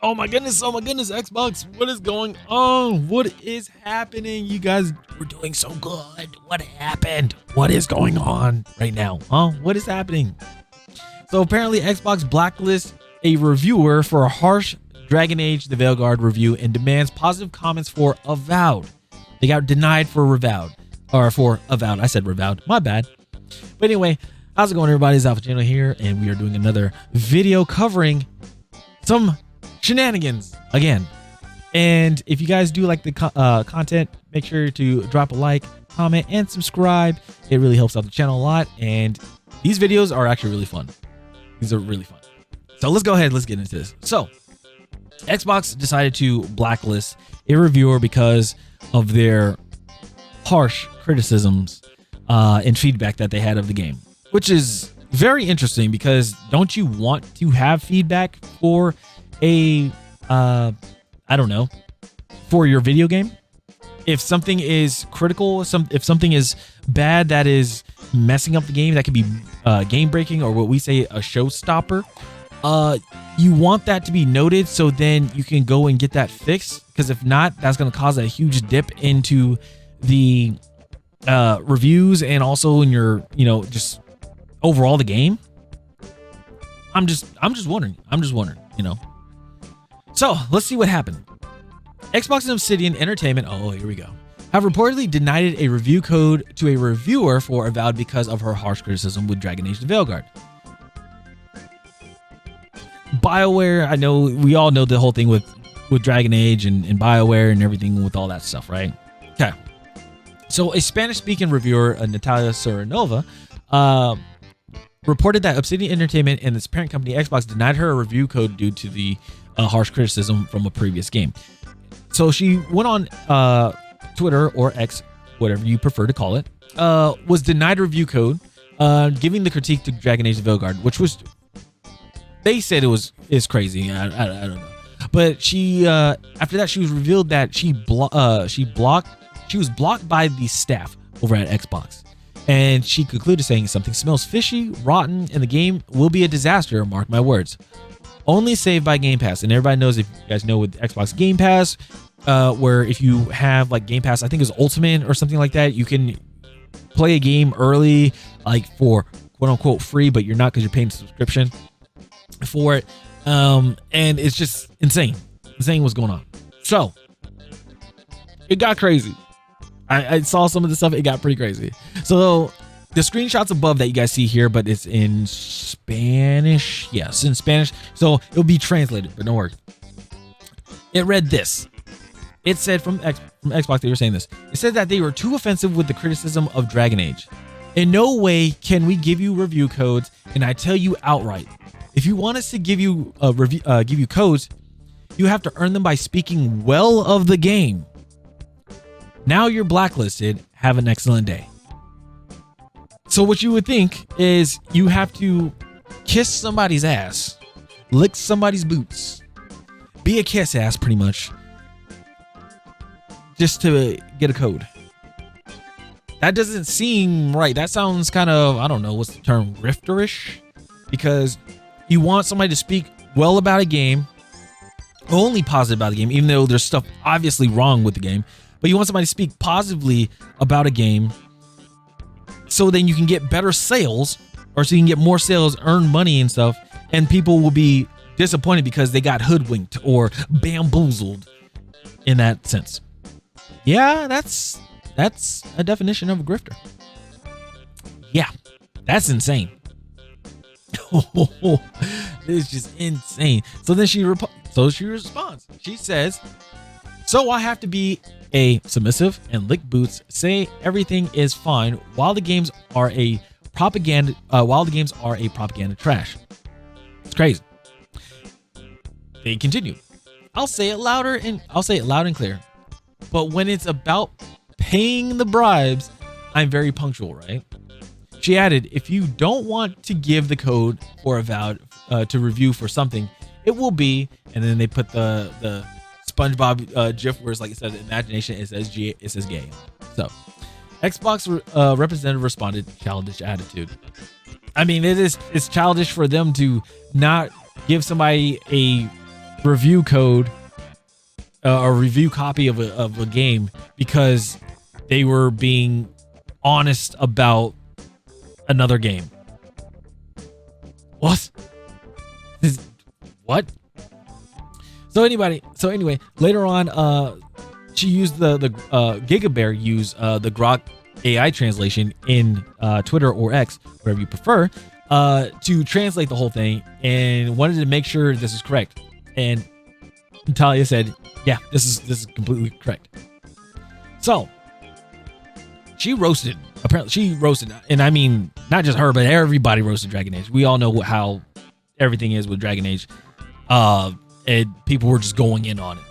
Oh my goodness, Xbox, what is going on? What is happening? You guys were doing so good. What happened? What is going on right now? What is happening? So apparently Xbox blacklists a reviewer for a harsh Dragon Age the Veilguard review and demands positive comments for Avowed. They got denied for Avowed. I said Avowed, my bad. But anyway, how's it going, everybody? It's Alpha Channel here, and we are doing another video covering some shenanigans again. And if you guys do like the content, make sure to drop a like, comment, and subscribe. It really helps out the channel a lot, and these videos are actually really fun. These are really fun. So let's go ahead, let's get into this. So Xbox decided to blacklist a reviewer because of their harsh criticisms and feedback that they had of the game, which is very interesting because don't you want to have feedback for a for your video game? If something is critical, if something is bad that is messing up the game, that could be game breaking, or what we say a showstopper, you want that to be noted so then you can go and get that fixed, because if not, that's going to cause a huge dip into the reviews and also in your, just overall the game. I'm just wondering, So let's see what happened. Xbox and Obsidian Entertainment, here we go, have reportedly denied a review code to a reviewer for Avowed because of her harsh criticism with Dragon Age the Veilguard. BioWare, I know we all know the whole thing with Dragon Age and BioWare and everything with all that stuff, right? Okay. So a Spanish-speaking reviewer, Natalia Serenova, reported that Obsidian Entertainment and its parent company Xbox denied her a review code due to the harsh criticism from a previous game. So she went on Twitter or X, whatever you prefer to call it, was denied a review code, giving the critique to Dragon Age the Veilguard, which was, they said is crazy. I don't know, but she after that she was revealed that she was blocked by the staff over at Xbox, and she concluded saying something smells fishy, rotten, and the game will be a disaster. Mark my words. Only saved by Game Pass, and everybody knows, if you guys know, with Xbox Game Pass, where if you have like Game Pass, I think it's Ultimate or something like that, you can play a game early, like for quote unquote free, but you're not, because you're paying a subscription for it. And it's just insane what's going on. So it got crazy. I saw some of the stuff. It got pretty crazy. So the screenshots above that you guys see here, but it's in Spanish. Yes, in Spanish. So it'll be translated, but don't worry. It read this. It said from Xbox, they were saying this. It said that they were too offensive with the criticism of Dragon Age. In no way can we give you review codes, and I tell you outright, if you want us to give you give you codes, you have to earn them by speaking well of the game. Now you're blacklisted. Have an excellent day. So what you would think is you have to kiss somebody's ass, lick somebody's boots, be a kiss ass pretty much, just to get a code. That doesn't seem right. That sounds kind of, I don't know, what's the term, grifterish? Because you want somebody to speak well about a game, only positive about the game, even though there's stuff obviously wrong with the game, but you want somebody to speak positively about a game so then you can get better sales, or so you can get more sales, earn money and stuff, and people will be disappointed because they got hoodwinked or bamboozled in that sense. Yeah, that's a definition of a grifter. Yeah, that's insane. It's just insane. So then she responds. She says, "So I have to be a submissive and lick boots, say everything is fine while the games are a propaganda trash." It's crazy. They continue. I'll say it loud and clear. But when it's about paying the bribes, I'm very punctual, right? She added, if you don't want to give the code for Avowed to review for something, it will be, and then they put the SpongeBob GIF where it's like, it says imagination, it says gay. So Xbox representative responded, childish attitude. I mean, it's childish for them to not give somebody a review code or review copy of a game because they were being honest about another game. What? What? So anyway, later on, she used the GigaBear used the Grok AI translation in Twitter or X, whatever you prefer, to translate the whole thing and wanted to make sure this is correct. And Natalia said, "Yeah, this is completely correct." So she roasted. Apparently, she roasted, and I mean not just her, but everybody roasted Dragon Age. We all know how everything is with Dragon Age, and people were just going in on it.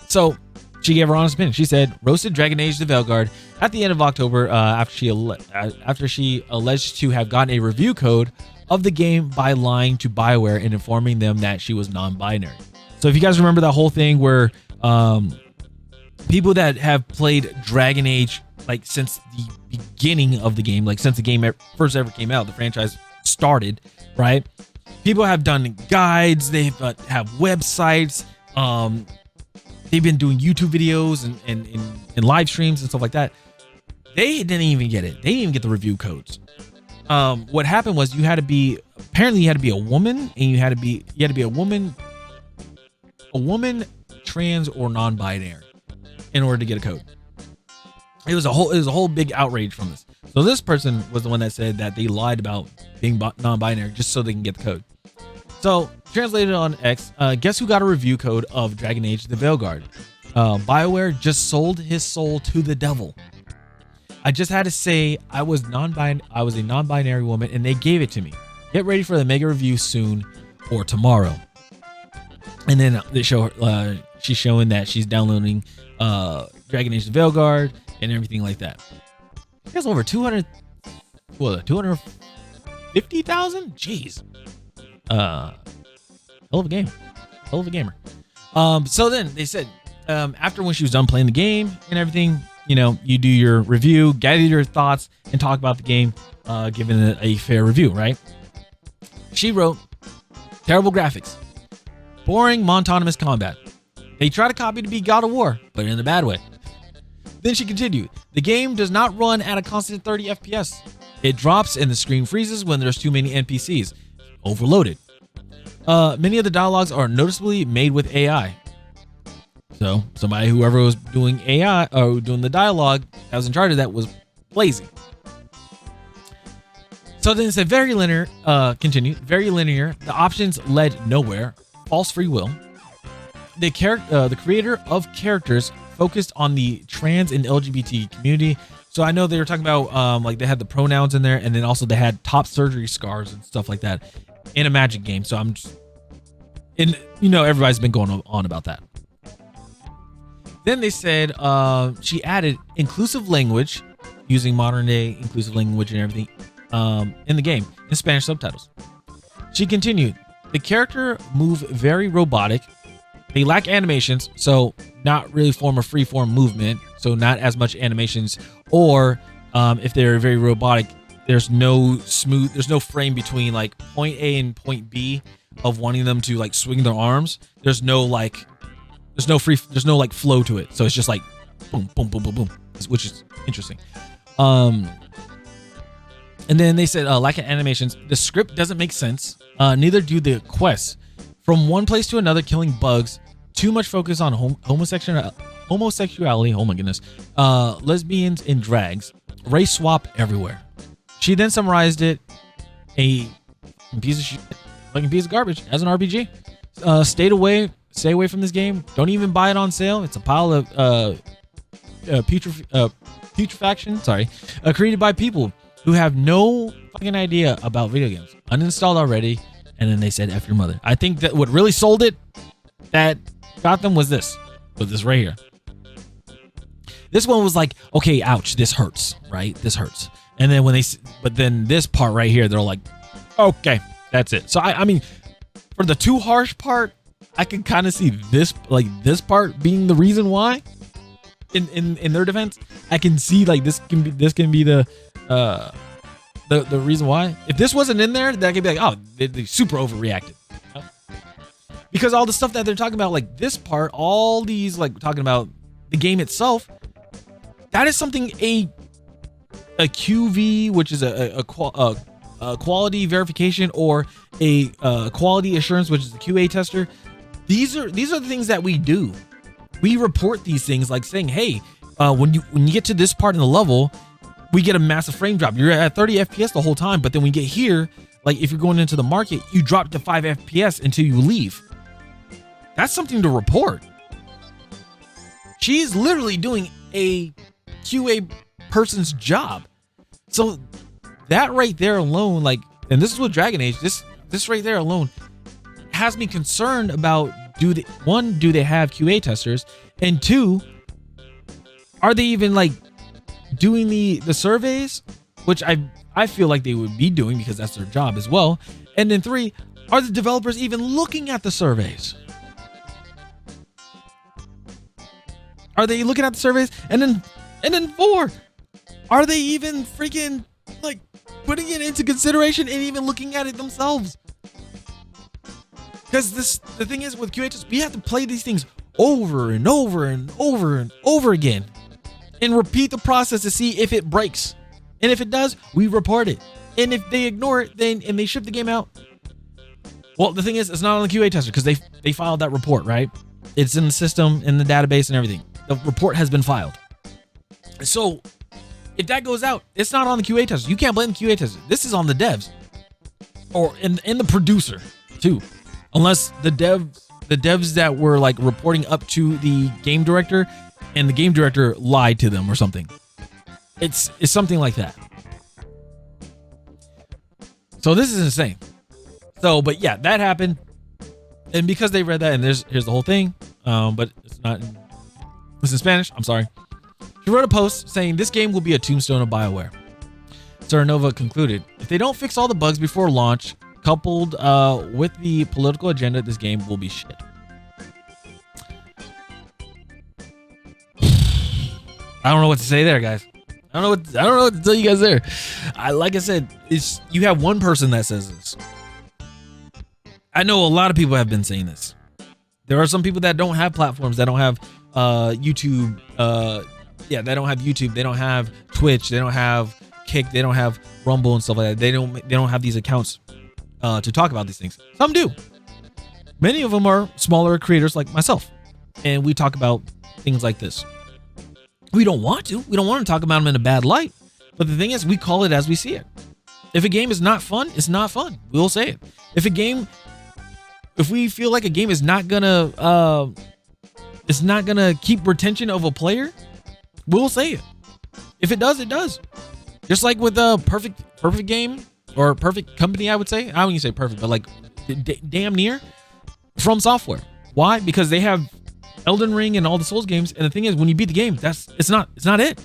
So she gave her honest opinion. She said, "Roasted Dragon Age: The Veilguard at the end of October after she alleged to have gotten a review code of the game by lying to BioWare and informing them that she was non-binary." So if you guys remember that whole thing where people that have played Dragon Age like since the beginning of the game, like since the game first ever came out, the franchise started, right? People have done guides, they have websites, they've been doing YouTube videos and live streams and stuff like that. They didn't even get it. They didn't even get the review codes. What happened was you had to be a woman, and you had to be a woman, trans or non-binary in order to get a code. It was a whole big outrage from this. So this person was the one that said that they lied about being non-binary just so they can get the code. So translated on X, guess who got a review code of Dragon Age: The Veilguard? BioWare just sold his soul to the devil. I just had to say I was a non-binary woman, and they gave it to me. Get ready for the mega review soon or tomorrow. And then they show she's showing that she's downloading Dragon Age: The Veilguard and everything like that. She has over 250,000. Jeez. Hell of a game. Hell of a gamer. So then they said, after when she was done playing the game and everything, you do your review, gather your thoughts, and talk about the game, giving it a fair review, right? She wrote, terrible graphics, boring monotonous combat. They try to copy to be God of War, but in a bad way. Then she continued, the game does not run at a constant 30 FPS. It drops and the screen freezes when there's too many NPCs. Overloaded. Many of the dialogues are noticeably made with AI. So whoever was doing AI or doing the dialogue that was in charge of that was lazy. So then it said very linear, very linear. The options led nowhere. False free will. The creator of characters focused on the trans and LGBT community. So I know they were talking about like they had the pronouns in there, and then also they had top surgery scars and stuff like that in a Magic game. So everybody's been going on about that. Then they said she added inclusive language, using modern day inclusive language and everything in the game in Spanish subtitles. She continued, the character move very robotic. They lack animations, so not really form a free-form movement, so not as much animations. Or if they're very robotic, there's no frame between like point A and point B of wanting them to like swing their arms. There's no flow to it. So it's just like boom, boom, boom, boom, boom, which is interesting. And then they said lack of animations. The script doesn't make sense. Neither do the quests. From one place to another, killing bugs. Too much focus on homosexuality. Oh my goodness. Lesbians and drags. Race swap everywhere. She then summarized it. A piece of shit, fucking piece of garbage as an RPG. Stay away from this game. Don't even buy it on sale. It's a pile of putrefaction. Sorry, created by people who have no fucking idea about video games. Uninstalled already. And then they said, F your mother. I think that what really sold it, that got them, was this right here. This one was like, okay, ouch, this hurts, right? This hurts. And then but then this part right here, they're like, okay, that's it. So I mean, for the too harsh part, I can kind of see this part being the reason why. In their defense, I can see like this can be the reason why. If this wasn't in there, that could be like, oh, they super overreacted. because all the stuff that they're talking about, like this part, all these like talking about the game itself, that is something a QV, which is a quality verification, or a quality assurance, which is the QA tester. These are the things that we do. We report these things, like saying, hey, when you get to this part in the level, we get a massive frame drop. You're at 30 FPS the whole time, but then we get here, like if you're going into the market, you drop to 5 FPS until you leave. That's something to report. She's literally doing a QA person's job. So that right there alone, like, and this is with Dragon Age, this right there alone has me concerned about, do they have QA testers, and two, are they even like doing the surveys, which I feel like they would be doing because that's their job as well. And then three, are the developers even looking at the surveys? Are they looking at the surveys? And then four, are they even freaking like putting it into consideration and even looking at it themselves? Because the thing is with QHS, we have to play these things over and over and over and over again and repeat the process to see if it breaks. And if it does, we report it. And if they ignore it, then and they ship the game out, well, the thing is, it's not on the QA tester because they filed that report, right? It's in the system, in the database and everything. The report has been filed. So if that goes out, it's not on the QA tester. You can't blame the QA tester. This is on the devs, or in the producer too. Unless the devs that were like reporting up to the game director, and the game director lied to them or something. It's something like that. So this is insane. So, but yeah, that happened, and because they read that, and here's the whole thing. But it's not. It's in Spanish. I'm sorry. She wrote a post saying this game will be a tombstone of BioWare. Serenova concluded, if they don't fix all the bugs before launch, coupled with the political agenda, this game will be shit. I don't know what to say there, guys. I don't know what to tell you guys there. Like I said, you have one person that says this. I know a lot of people have been saying this. There are some people that don't have platforms, that don't have YouTube. They don't have YouTube. They don't have Twitch. They don't have Kick. They don't have Rumble and stuff like that. They don't have these accounts to talk about these things. Some do. Many of them are smaller creators like myself, and we talk about things like this. We don't want to. We don't want to talk about them in a bad light. But the thing is, we call it as we see it. If a game is not fun, it's not fun. We'll say it. If we feel like a game is not gonna keep retention of a player, we'll say it. If it does, it does. Just like with a perfect game or perfect company, I would say. I wouldn't say perfect, but like damn near From Software. Why? Because they have Elden Ring and all the Souls games, and the thing is, when you beat the game, it's not it.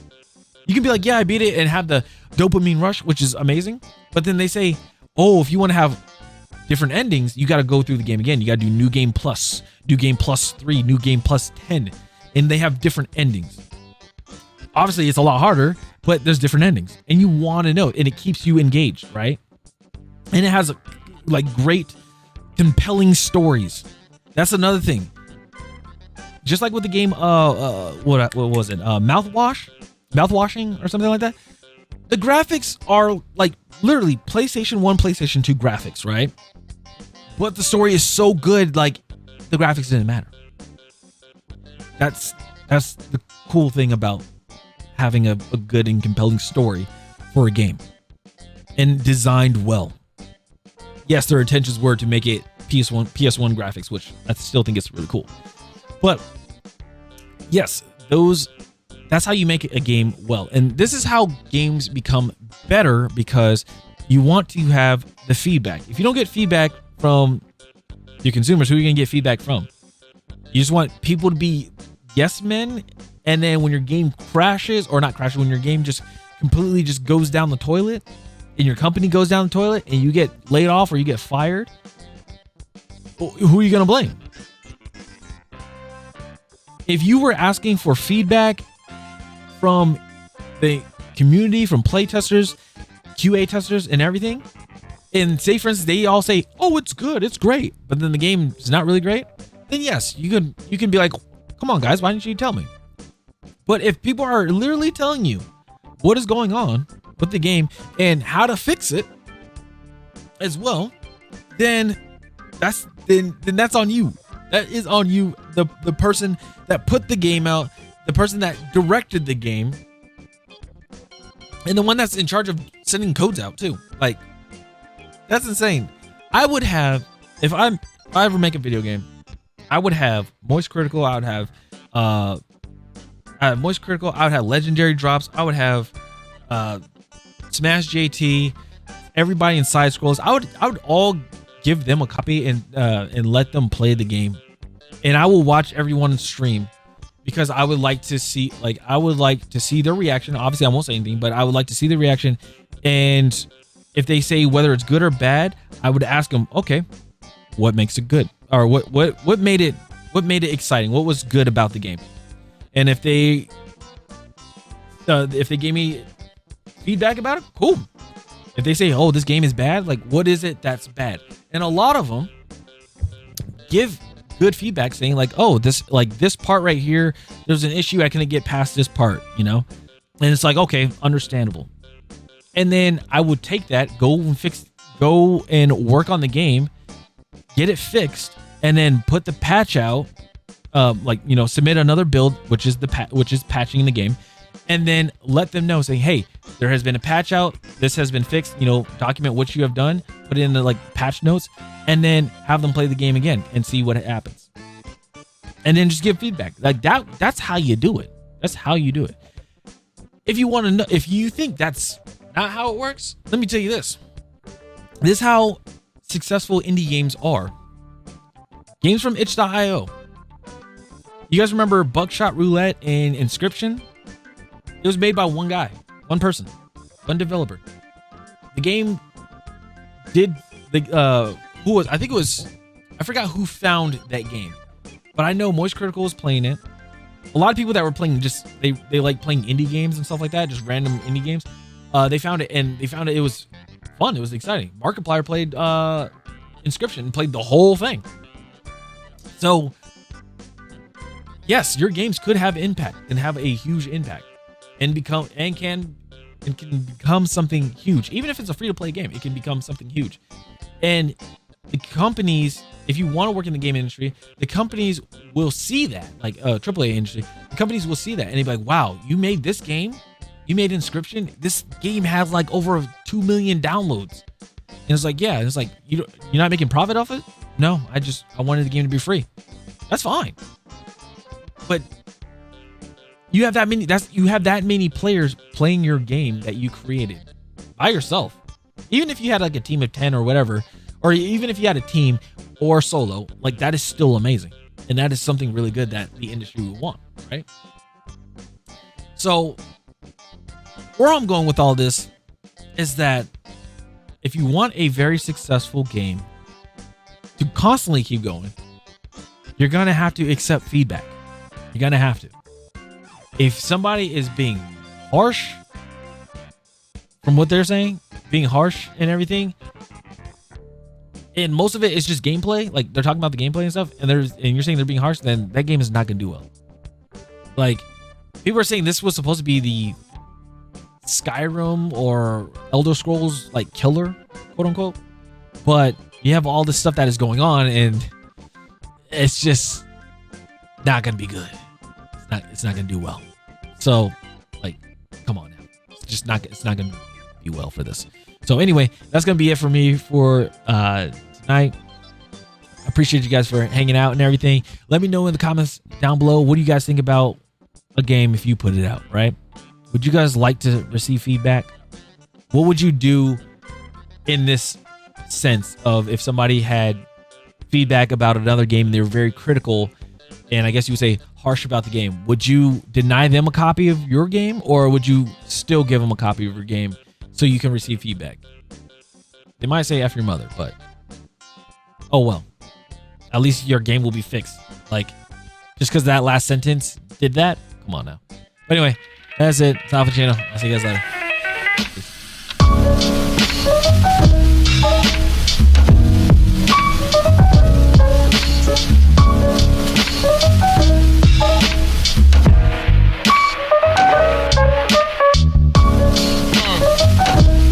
You can be like, yeah, I beat it, and have the dopamine rush, which is amazing. But then they say, oh, if you want to have different endings, you got to go through the game again. You got to do new game plus 3, new game plus 10, and they have different endings. Obviously, it's a lot harder, but there's different endings, and you want to know, and it keeps you engaged, right? And it has like great, compelling stories. That's another thing. Just like with the game, what was it? Mouthwashing or something like that. The graphics are like literally PlayStation 1, PlayStation 2 graphics, right? But the story is so good, like the graphics didn't matter. That's the cool thing about having a good and compelling story for a game, and designed well. Yes, their intentions were to make it PS1 graphics, which I still think it's really cool. But yes, that's how you make a game well. And this is how games become better, because you want to have the feedback. If you don't get feedback from your consumers, who are you going to get feedback from? You just want people to be yes men, and then when your game crashes, or not crashes, when your game just completely just goes down the toilet, and your company goes down the toilet, and you get laid off or you get fired, who are you going to blame? If you were asking for feedback from the community, from play testers, QA testers, and everything, and say for instance they all say, oh, it's good, it's great, but then the game is not really great, then yes, you can be like, come on guys, why didn't you tell me? But if people are literally telling you what is going on with the game and how to fix it as well, then that's on you. That is on you, the person that put the game out, the person that directed the game, and the one that's in charge of sending codes out too. Like, that's insane. I would have, if I ever make a video game, I would have Moist Critical, I would have Moist Critical, I would have Legendary Drops, I would have Smash JT, everybody in Side Scrolls. I would all give them a copy and let them play the game. And I will watch everyone stream, because I would like to see their reaction. Obviously I won't say anything, but I would like to see the reaction. And if they say whether it's good or bad, I would ask them, okay, what makes it good? Or what made it exciting? What was good about the game? And if they gave me feedback about it, cool. If they say, oh, this game is bad, like, what is it that's bad? And a lot of them give good feedback saying like, oh, this part right here, there's an issue, I couldn't get past this part, you know? And it's like, okay, understandable. And then I would take that, go and work on the game, get it fixed, and then put the patch out, submit another build, which is patching the game, and then let them know, saying, hey, there has been a patch out, this has been fixed, document what you have done, put it in the patch notes, and then have them play the game again and see what happens. And then just give feedback. Like that's how you do it. That's how you do it. If you want to know, if you think that's not how it works, let me tell you this. This is how successful indie games are. Games from itch.io. You guys remember Buckshot Roulette and Inscription? It was made by one guy, one person, one developer. The game did I forgot who found that game, but I know Moist Critical was playing it. A lot of people that were playing they like playing indie games and stuff like that, just random indie games. They found it, and they found it was fun. It was exciting. Markiplier played Inscription, played the whole thing. So yes, your games could have impact and have a huge impact and can become something huge. Even if it's a free-to-play game, it can become something huge. And the companies, if you want to work in the game industry, the companies will see that, like AAA industry, the companies will see that and they'll be like, wow, you made this game? You made Inscription? This game has like over 2 million downloads. And it's like, yeah. And it's like, you're not making profit off it? No, I wanted the game to be free. That's fine. But you have that many players playing your game that you created by yourself. Even if you had like a team of 10 or whatever, or even if you had a team or solo, like that is still amazing. And that is something really good that the industry would want, right? So where I'm going with all this is that if you want a very successful game to constantly keep going, you're going to have to accept feedback. You're going to have to. If somebody is being harsh from what they're saying, being harsh and everything, and most of it is just gameplay, like they're talking about the gameplay and stuff, and you're saying they're being harsh, then that game is not going to do well. Like, people are saying this was supposed to be the Skyrim or Elder Scrolls like killer, quote unquote, but you have all this stuff that is going on and it's just not going to be good. It's not going to do well. So, like, come on now. It's not going to be well for this. So anyway, that's going to be it for me for tonight. I appreciate you guys for hanging out and everything. Let me know in the comments down below, what do you guys think about a game if you put it out, right? Would you guys like to receive feedback? What would you do in this sense of if somebody had feedback about another game and they were very critical, and I guess you would say harsh about the game? Would you deny them a copy of your game, or would you still give them a copy of your game so you can receive feedback? They might say F your mother, but oh well. At least your game will be fixed. Like, just because that last sentence did that? Come on now. But anyway, that's it. It's Alpha Channel. I'll see you guys later. Peace.